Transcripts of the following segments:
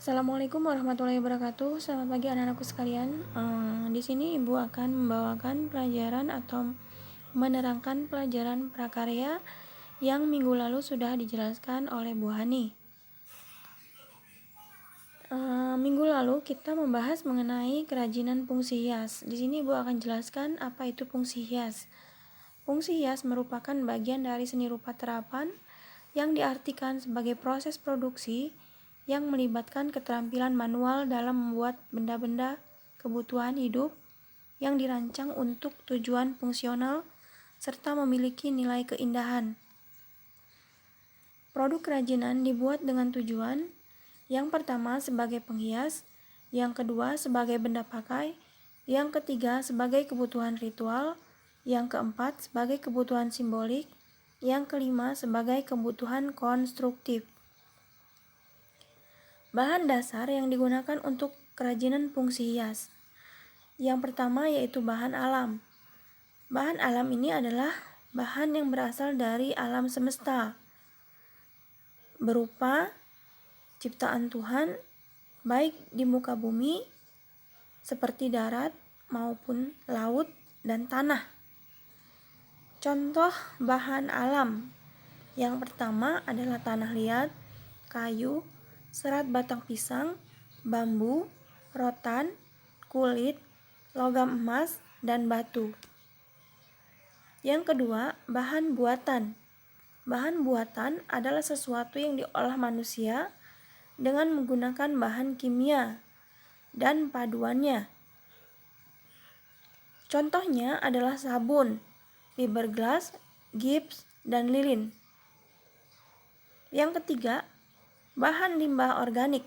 Assalamualaikum warahmatullahi wabarakatuh. Selamat pagi anak-anakku sekalian. Di sini Ibu akan membawakan pelajaran atau menerangkan pelajaran prakarya yang minggu lalu sudah dijelaskan oleh Bu Hani. Minggu lalu kita membahas mengenai kerajinan fungsi hias. Di sini Ibu akan jelaskan apa itu fungsi hias. Fungsi hias merupakan bagian dari seni rupa terapan yang diartikan sebagai proses produksi yang melibatkan keterampilan manual dalam membuat benda-benda kebutuhan hidup yang dirancang untuk tujuan fungsional serta memiliki nilai keindahan. Produk kerajinan dibuat dengan tujuan yang pertama sebagai penghias, yang kedua sebagai benda pakai, yang ketiga sebagai kebutuhan ritual, yang keempat sebagai kebutuhan simbolik, yang kelima sebagai kebutuhan konstruktif. Bahan dasar yang digunakan untuk kerajinan fungsi hias. Yang pertama yaitu bahan alam. Bahan alam ini adalah bahan yang berasal dari alam semesta, berupa ciptaan Tuhan, baik di muka bumi seperti darat maupun laut dan tanah. Contoh bahan alam yang pertama adalah tanah liat, kayu, serat batang pisang, bambu, rotan, kulit, logam emas, dan batu. Yang kedua, bahan buatan. Bahan buatan adalah sesuatu yang diolah manusia dengan menggunakan bahan kimia dan paduannya. Contohnya adalah sabun, fiberglass, gips, dan lilin. Yang ketiga, bahan limbah organik.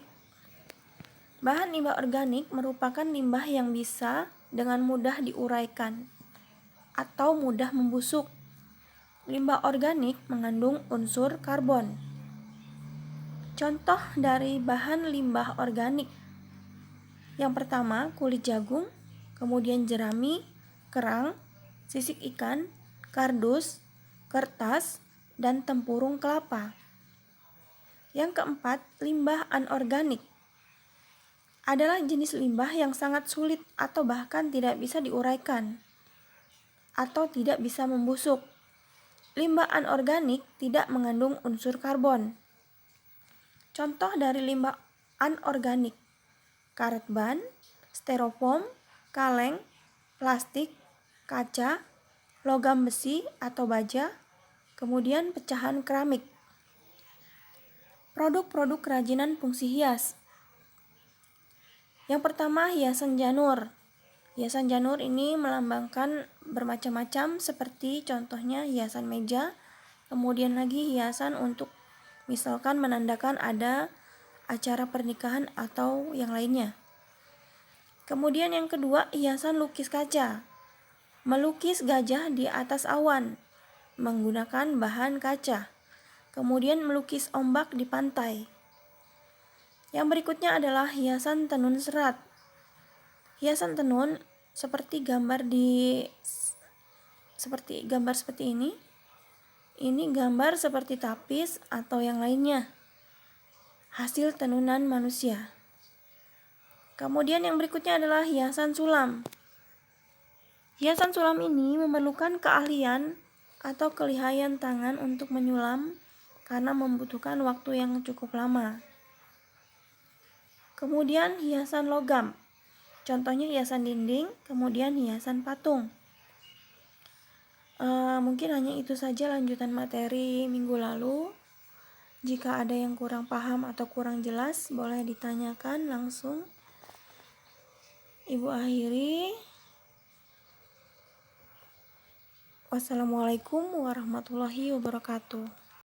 Bahan limbah organik merupakan limbah yang bisa dengan mudah diuraikan atau mudah membusuk. Limbah organik mengandung unsur karbon. Contoh dari bahan limbah organik. Yang pertama, kulit jagung, kemudian jerami, kerang, sisik ikan, kardus, kertas, dan tempurung kelapa. Yang keempat, limbah anorganik adalah jenis limbah yang sangat sulit atau bahkan tidak bisa diuraikan atau tidak bisa membusuk. Limbah anorganik tidak mengandung unsur karbon. Contoh dari limbah anorganik: karet ban, styrofoam, kaleng, plastik, kaca, logam besi atau baja, kemudian pecahan keramik. Produk-produk kerajinan fungsi hias. Yang pertama, hiasan janur. Hiasan janur ini melambangkan bermacam-macam seperti contohnya hiasan meja, kemudian lagi hiasan untuk misalkan menandakan ada acara pernikahan atau yang lainnya. Kemudian yang kedua, hiasan lukis kaca. Melukis gajah di atas awan menggunakan bahan kaca. Kemudian melukis ombak di pantai. Yang berikutnya adalah hiasan tenun serat. Hiasan tenun seperti gambar seperti ini. Ini gambar seperti tapis atau yang lainnya. Hasil tenunan manusia. Kemudian yang berikutnya adalah hiasan sulam. Hiasan sulam ini memerlukan keahlian atau kelihayan tangan untuk menyulam karena membutuhkan waktu yang cukup lama. Kemudian hiasan logam. Contohnya hiasan dinding, kemudian hiasan patung. Mungkin hanya itu saja lanjutan materi minggu lalu. Jika ada yang kurang paham atau kurang jelas, boleh ditanyakan langsung. Ibu akhiri. Wassalamualaikum warahmatullahi wabarakatuh.